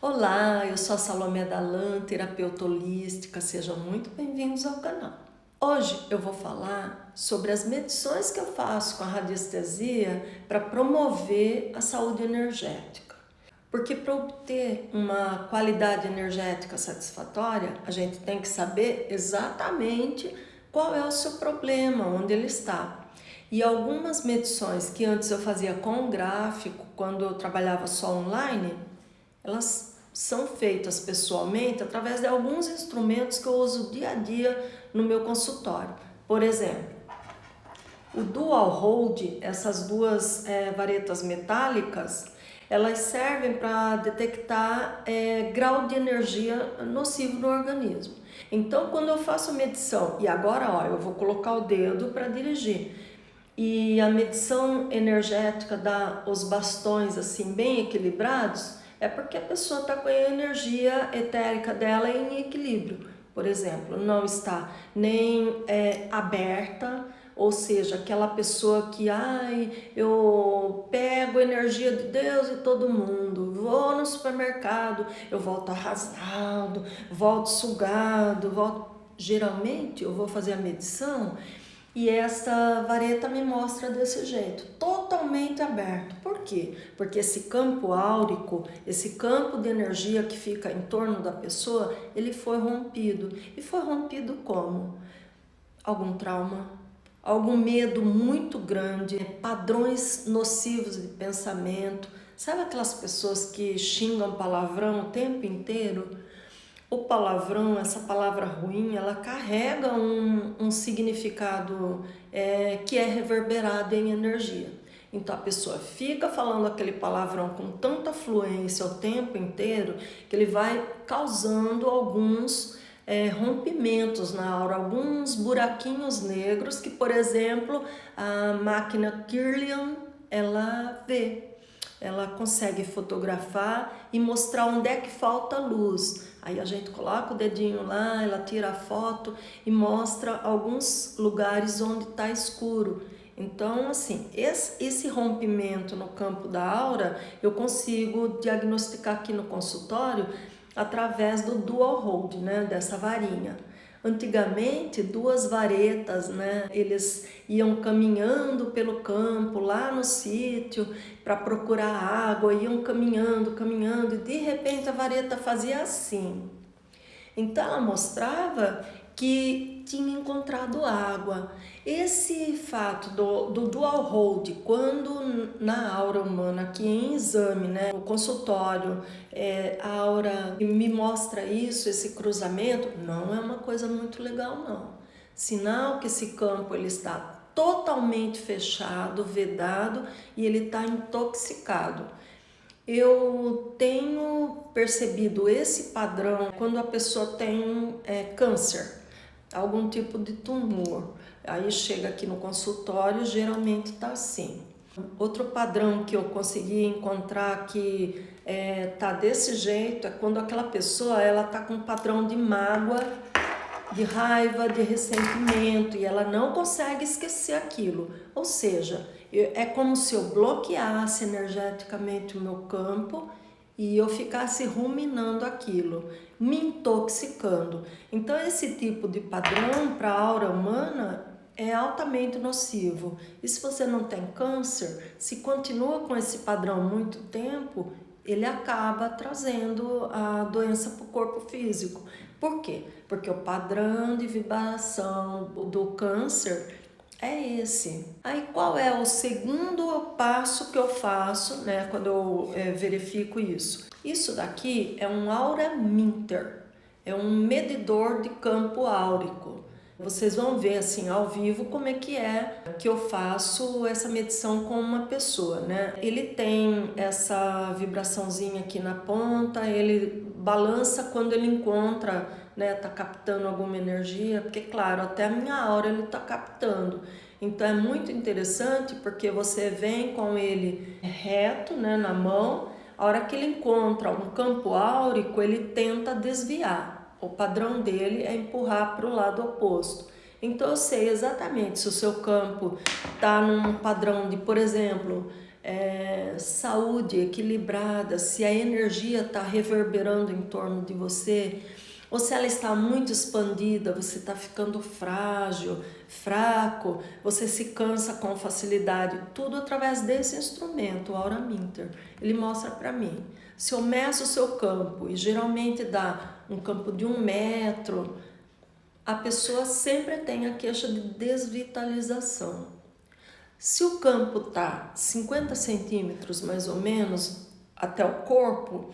Olá, eu sou a Salomé Dalan, terapeuta holística, sejam muito bem-vindos ao canal. Hoje eu vou falar sobre as medições que eu faço com a radiestesia para promover a saúde energética. Porque para obter uma qualidade energética satisfatória, a gente tem que saber exatamente qual é o seu problema, onde ele está. E algumas medições que antes eu fazia com gráfico, quando eu trabalhava só online, elas são feitas pessoalmente através de alguns instrumentos que eu uso dia a dia no meu consultório. Por exemplo, o Dual Hold, essas duas varetas metálicas, elas servem para detectar grau de energia nocivo no organismo. Então, quando eu faço medição, e agora ó, eu vou colocar o dedo para dirigir, e a medição energética dá os bastões assim bem equilibrados, é porque a pessoa está com a energia etérica dela em equilíbrio. Por exemplo, não está nem aberta, ou seja, aquela pessoa que, eu pego a energia de Deus e todo mundo, vou no supermercado, eu volto arrasado, volto sugado, volto... Geralmente eu vou fazer a medição e essa vareta me mostra desse jeito, totalmente aberto. Por quê? Porque esse campo áurico, esse campo de energia que fica em torno da pessoa, ele foi rompido. E foi rompido como? Algum trauma, algum medo muito grande, padrões nocivos de pensamento. Sabe aquelas pessoas que xingam palavrão o tempo inteiro? O palavrão, essa palavra ruim, ela carrega um significado que é reverberado em energia. Então a pessoa fica falando aquele palavrão com tanta fluência o tempo inteiro que ele vai causando alguns rompimentos na aura, alguns buraquinhos negros que, por exemplo, a máquina Kirlian ela vê. Ela consegue fotografar e mostrar onde é que falta luz. Aí a gente coloca o dedinho lá, ela tira a foto e mostra alguns lugares onde está escuro. Então, assim, esse rompimento no campo da aura eu consigo diagnosticar aqui no consultório através do dual hold, né, dessa varinha. Antigamente, duas varetas, né? Eles iam caminhando pelo campo, lá no sítio, para procurar água, iam caminhando, caminhando, e de repente a vareta fazia assim. Então ela mostrava que tinha encontrado água. Esse fato do dual hold, quando na aura humana, aqui em exame, né, no consultório, a aura me mostra isso, esse cruzamento, não é uma coisa muito legal, não. Sinal que esse campo ele está totalmente fechado, vedado e ele está intoxicado. Eu tenho percebido esse padrão quando a pessoa tem câncer, algum tipo de tumor. Aí chega aqui no consultório, geralmente está assim. Outro padrão que eu consegui encontrar que tá desse jeito é quando aquela pessoa ela tá com um padrão de mágoa, de raiva, de ressentimento e ela não consegue esquecer aquilo. Ou seja, é como se eu bloqueasse energeticamente o meu campo e eu ficasse ruminando aquilo, me intoxicando. Então esse tipo de padrão para a aura humana é altamente nocivo. E se você não tem câncer, se continua com esse padrão muito tempo, ele acaba trazendo a doença para o corpo físico. Por quê? Porque o padrão de vibração do câncer é esse. Aí qual é o segundo passo que eu faço, né, quando eu verifico isso? Isso daqui é um Aura Minter, é um medidor de campo áurico. Vocês vão ver assim ao vivo como é que eu faço essa medição com uma pessoa, né? Ele tem essa vibraçãozinha aqui na ponta, ele balança quando ele encontra, né, tá captando alguma energia, porque claro, até a minha aura ele tá captando. Então é muito interessante porque você vem com ele reto, né, na mão, a hora que ele encontra um campo áurico, ele tenta desviar. O padrão dele é empurrar para o lado oposto. Então eu sei exatamente se o seu campo está num padrão de, por exemplo, saúde equilibrada, se a energia está reverberando em torno de você, ou se ela está muito expandida, você está ficando frágil, fraco, você se cansa com facilidade, tudo através desse instrumento, o Aura Minter. Ele mostra para mim. Se eu meço o seu campo, e geralmente dá um campo de 1 metro, a pessoa sempre tem a queixa de desvitalização. Se o campo está 50 centímetros mais ou menos até o corpo,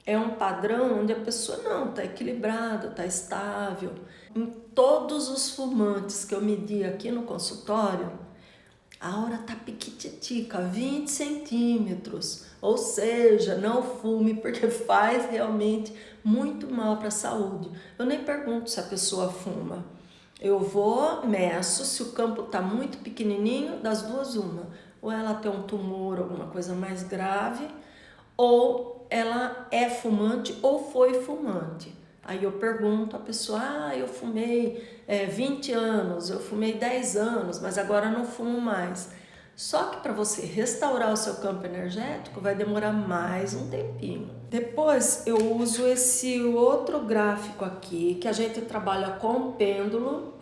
é um padrão onde a pessoa não está equilibrada, está estável. Em todos os fumantes que eu medi aqui no consultório, a aura está piquititica, 20 centímetros. Ou seja, não fume porque faz realmente muito mal para a saúde. Eu nem pergunto se a pessoa fuma. Eu vou, meço, se o campo está muito pequenininho, das duas uma. Ou ela tem um tumor, alguma coisa mais grave, ou ela é fumante ou foi fumante. Aí eu pergunto à pessoa, eu fumei 20 anos, eu fumei 10 anos, mas agora não fumo mais. Só que para você restaurar o seu campo energético vai demorar mais um tempinho. Depois eu uso esse outro gráfico aqui, que a gente trabalha com pêndulo,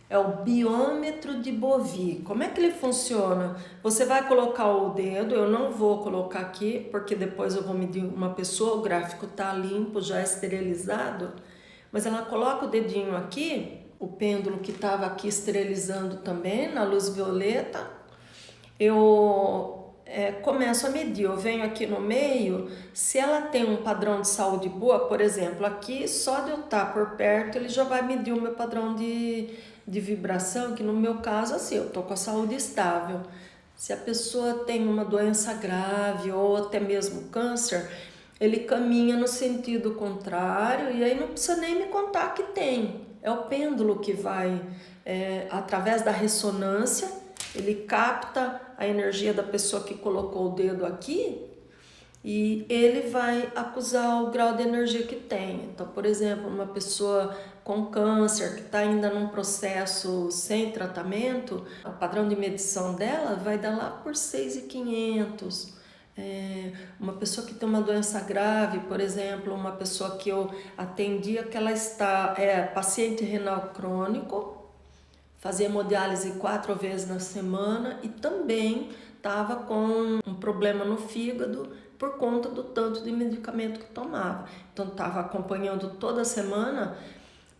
é o biômetro de Bovie. Como é que ele funciona? Você vai colocar o dedo, eu não vou colocar aqui, porque depois eu vou medir uma pessoa, o gráfico tá limpo, já esterilizado, mas ela coloca o dedinho aqui, o pêndulo que estava aqui esterilizando também, na luz violeta, eu começo a medir, eu venho aqui no meio, se ela tem um padrão de saúde boa, por exemplo, aqui só de eu estar por perto, ele já vai medir o meu padrão de vibração, que no meu caso, assim, eu tô com a saúde estável. Se a pessoa tem uma doença grave ou até mesmo câncer, ele caminha no sentido contrário e aí não precisa nem me contar que tem. É o pêndulo que vai, através da ressonância, ele capta a energia da pessoa que colocou o dedo aqui e ele vai acusar o grau de energia que tem. Então, por exemplo, uma pessoa com câncer que está ainda num processo sem tratamento, o padrão de medição dela vai dar lá por 6.500. Uma pessoa que tem uma doença grave, por exemplo, uma pessoa que eu atendia que ela está paciente renal crônico, fazia hemodiálise 4 vezes na semana e também estava com um problema no fígado por conta do tanto de medicamento que tomava. Então estava acompanhando toda semana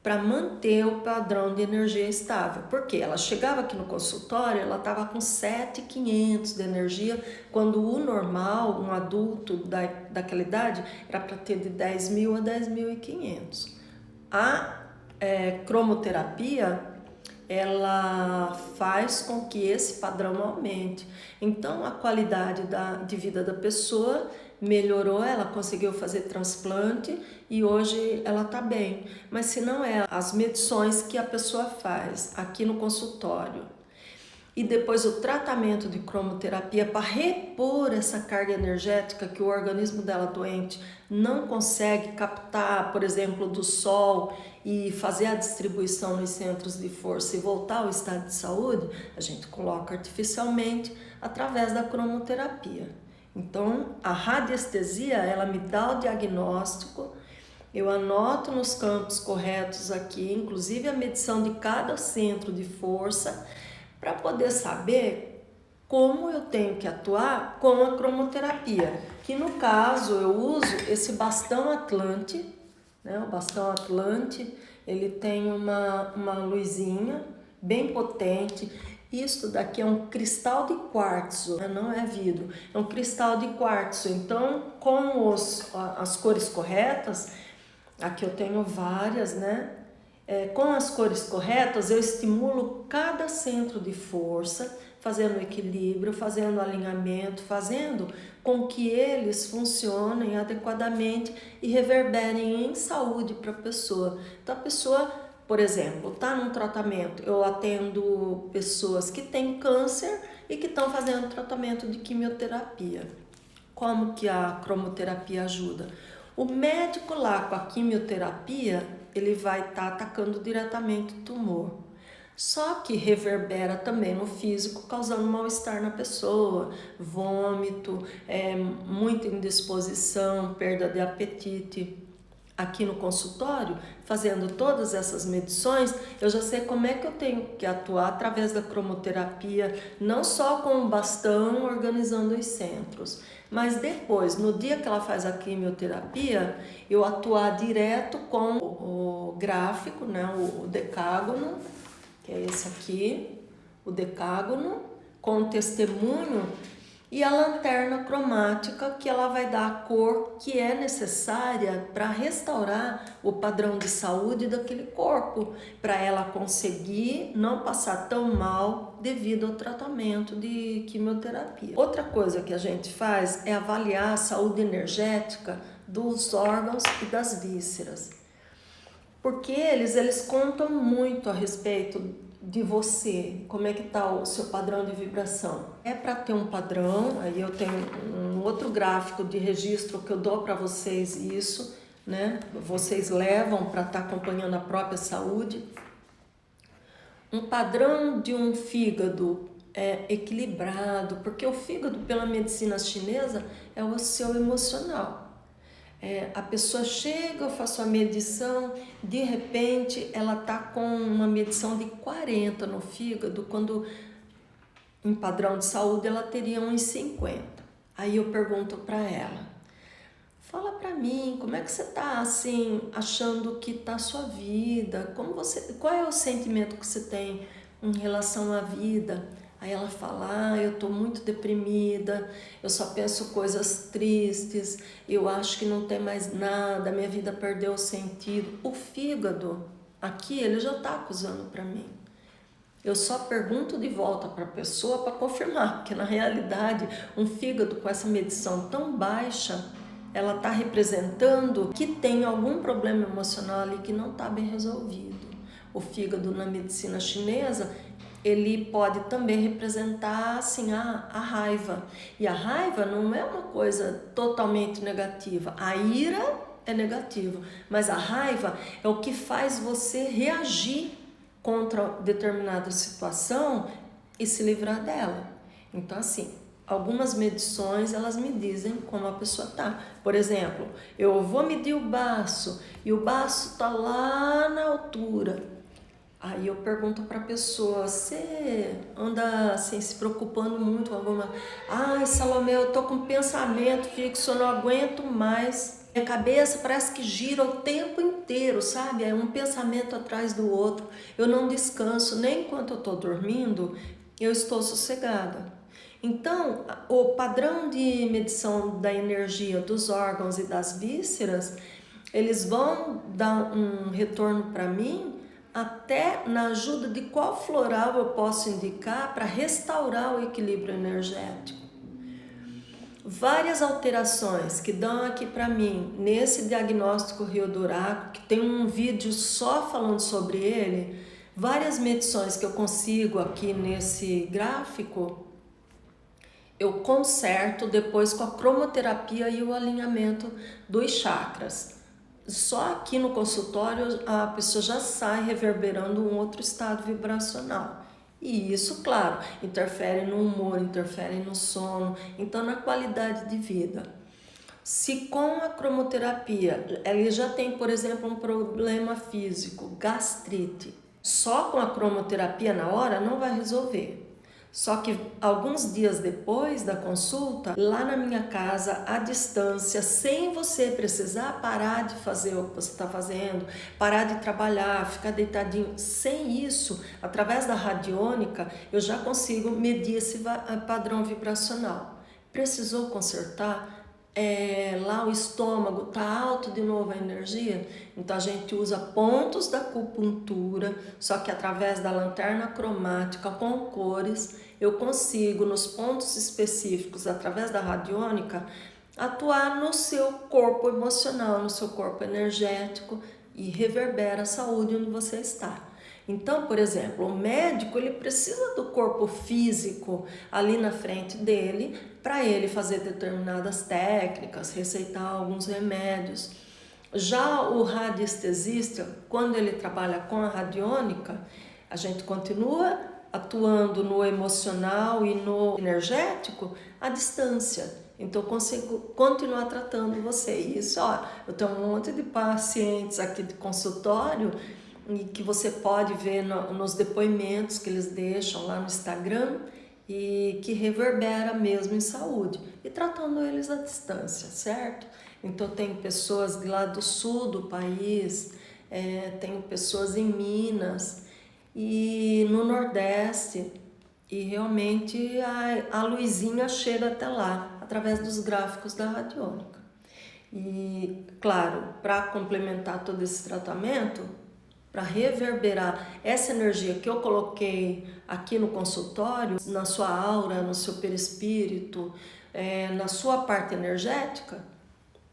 para manter o padrão de energia estável. Porque ela chegava aqui no consultório, ela estava com 7.500 de energia, quando o normal, um adulto daquela idade, era para ter de 10.000 a 10.500. A cromoterapia, ela faz com que esse padrão aumente. Então, a qualidade de vida da pessoa melhorou, ela conseguiu fazer transplante e hoje ela está bem. Mas se não é as medições que a pessoa faz aqui no consultório e depois o tratamento de cromoterapia para repor essa carga energética que o organismo dela doente não consegue captar, por exemplo, do sol e fazer a distribuição nos centros de força e voltar ao estado de saúde, a gente coloca artificialmente através da cromoterapia. Então, a radiestesia, ela me dá o diagnóstico, eu anoto nos campos corretos aqui, inclusive a medição de cada centro de força, para poder saber como eu tenho que atuar com a cromoterapia, que no caso eu uso esse bastão Atlante, né? O bastão Atlante, ele tem uma luzinha bem potente. Isso daqui é um cristal de quartzo, né? Não é vidro, é um cristal de quartzo. Então, com as cores corretas, aqui eu tenho várias, né? Com as cores corretas, eu estimulo cada centro de força, fazendo equilíbrio, fazendo alinhamento, fazendo com que eles funcionem adequadamente e reverberem em saúde para a pessoa. Então, a pessoa, por exemplo, está num tratamento, eu atendo pessoas que têm câncer e que estão fazendo tratamento de quimioterapia. Como que a cromoterapia ajuda? O médico lá com a quimioterapia, ele vai estar atacando diretamente o tumor. Só que reverbera também no físico, causando mal-estar na pessoa, vômito, muita indisposição, perda de apetite. Aqui no consultório, fazendo todas essas medições, eu já sei como é que eu tenho que atuar através da cromoterapia, não só com o bastão organizando os centros, mas depois, no dia que ela faz a quimioterapia, eu atuar direto com o gráfico, né, o decágono, que é esse aqui, o decágono, com o testemunho e a lanterna cromática, que ela vai dar a cor que é necessária para restaurar o padrão de saúde daquele corpo, para ela conseguir não passar tão mal devido ao tratamento de quimioterapia. Outra coisa que a gente faz é avaliar a saúde energética dos órgãos e das vísceras, porque eles contam muito a respeito de você, como é que está o seu padrão de vibração. É para ter um padrão, aí eu tenho um outro gráfico de registro que eu dou para vocês isso, né? Vocês levam para estar acompanhando a própria saúde. Um padrão de um fígado equilibrado, porque o fígado, pela medicina chinesa, é o seu emocional. A pessoa chega, eu faço a medição, de repente ela está com uma medição de 40 no fígado, quando em padrão de saúde ela teria uns 50. Aí eu pergunto para ela, fala para mim, como é que você está assim, achando que está a sua vida? Qual é o sentimento que você tem em relação à vida? Aí ela fala, eu estou muito deprimida, eu só penso coisas tristes, eu acho que não tem mais nada, minha vida perdeu o sentido. O fígado, aqui, ele já está acusando para mim. Eu só pergunto de volta para a pessoa para confirmar, porque na realidade, um fígado com essa medição tão baixa, ela está representando que tem algum problema emocional ali que não está bem resolvido. O fígado na medicina chinesa, ele pode também representar assim, a raiva. E a raiva não é uma coisa totalmente negativa. A ira é negativa, mas a raiva é o que faz você reagir contra determinada situação e se livrar dela. Então, assim, algumas medições, elas me dizem como a pessoa tá. Por exemplo, eu vou medir o baço e o baço tá lá na altura. Aí eu pergunto para a pessoa, você anda assim, se preocupando muito com alguma... Ai, Salomé, eu tô com pensamento fixo, eu não aguento mais. Minha cabeça parece que gira o tempo inteiro, sabe? É um pensamento atrás do outro. Eu não descanso, nem enquanto eu tô dormindo, eu estou sossegada. Então, o padrão de medição da energia dos órgãos e das vísceras, eles vão dar um retorno para mim até na ajuda de qual floral eu posso indicar para restaurar o equilíbrio energético. Várias alterações que dão aqui para mim, nesse diagnóstico Rio Duraco, que tem um vídeo só falando sobre ele, várias medições que eu consigo aqui nesse gráfico, eu conserto depois com a cromoterapia e o alinhamento dos chakras. Só aqui no consultório a pessoa já sai reverberando um outro estado vibracional. E isso, claro, interfere no humor, interfere no sono, então na qualidade de vida. Se com a cromoterapia ele já tem, por exemplo, um problema físico, gastrite, só com a cromoterapia na hora não vai resolver. Só que alguns dias depois da consulta, lá na minha casa, à distância, sem você precisar parar de fazer o que você está fazendo, parar de trabalhar, ficar deitadinho, sem isso, através da radiônica, eu já consigo medir esse padrão vibracional. Precisou consertar? Lá o estômago está alto de novo a energia, então a gente usa pontos da acupuntura, só que através da lanterna cromática com cores, eu consigo nos pontos específicos, através da radiônica, atuar no seu corpo emocional, no seu corpo energético e reverbera a saúde onde você está. Então, por exemplo, o médico ele precisa do corpo físico ali na frente dele para ele fazer determinadas técnicas, receitar alguns remédios. Já o radiestesista, quando ele trabalha com a radiônica, A gente continua atuando no emocional e no energético à distância. Então, eu consigo continuar tratando você. Isso, ó, eu tenho um monte de pacientes aqui de consultório e que você pode ver nos depoimentos que eles deixam lá no Instagram e que reverbera mesmo em saúde. E tratando eles à distância, certo? Então, tem pessoas de lá do sul do país, tenho pessoas em Minas e no Nordeste, e realmente a luzinha chega até lá, através dos gráficos da radiônica. E, claro, para complementar todo esse tratamento, para reverberar essa energia que eu coloquei aqui no consultório, na sua aura, no seu perispírito, na sua parte energética,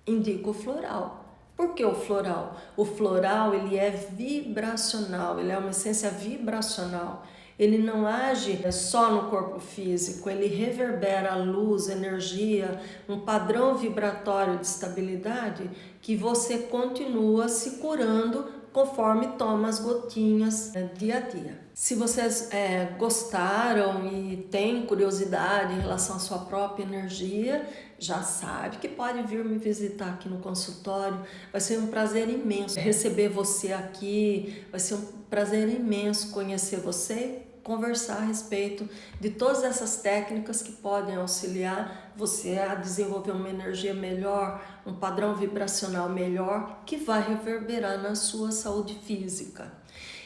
indica o floral. Por que o floral? O floral, ele é vibracional, ele é uma essência vibracional. Ele não age só no corpo físico, ele reverbera a luz, energia, um padrão vibratório de estabilidade que você continua se curando conforme toma as gotinhas dia a dia. Se vocês gostaram e têm curiosidade em relação à sua própria energia, já sabe que pode vir me visitar aqui no consultório. Vai ser um prazer imenso receber você aqui, vai ser um prazer imenso conhecer você, conversar a respeito de todas essas técnicas que podem auxiliar você a desenvolver uma energia melhor, um padrão vibracional melhor, que vai reverberar na sua saúde física.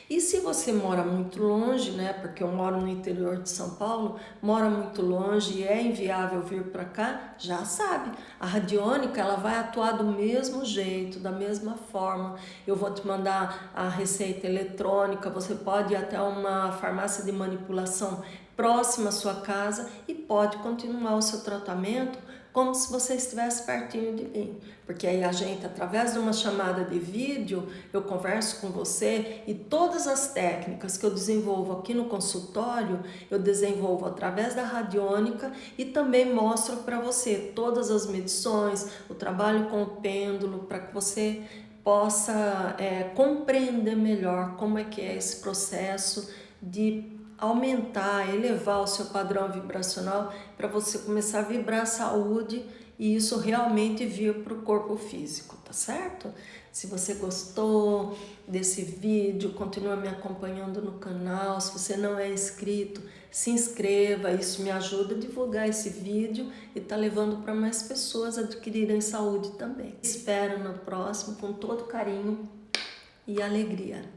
E se você mora muito longe, né, porque eu moro no interior de São Paulo, mora muito longe e é inviável vir para cá, já sabe, a radiônica ela vai atuar do mesmo jeito, da mesma forma. Eu vou te mandar a receita eletrônica, você pode ir até uma farmácia de manipulação próxima à sua casa e pode continuar o seu tratamento como se você estivesse pertinho de mim, porque aí a gente, através de uma chamada de vídeo, eu converso com você e todas as técnicas que eu desenvolvo aqui no consultório, eu desenvolvo através da radiônica e também mostro para você todas as medições, o trabalho com o pêndulo, para que você possa compreender melhor como é que é esse processo de aumentar, elevar o seu padrão vibracional para você começar a vibrar a saúde e isso realmente vir para o corpo físico, tá certo? Se você gostou desse vídeo, continua me acompanhando no canal. Se você não é inscrito, se inscreva, isso me ajuda a divulgar esse vídeo e tá levando para mais pessoas adquirirem saúde também. Espero no próximo com todo carinho e alegria.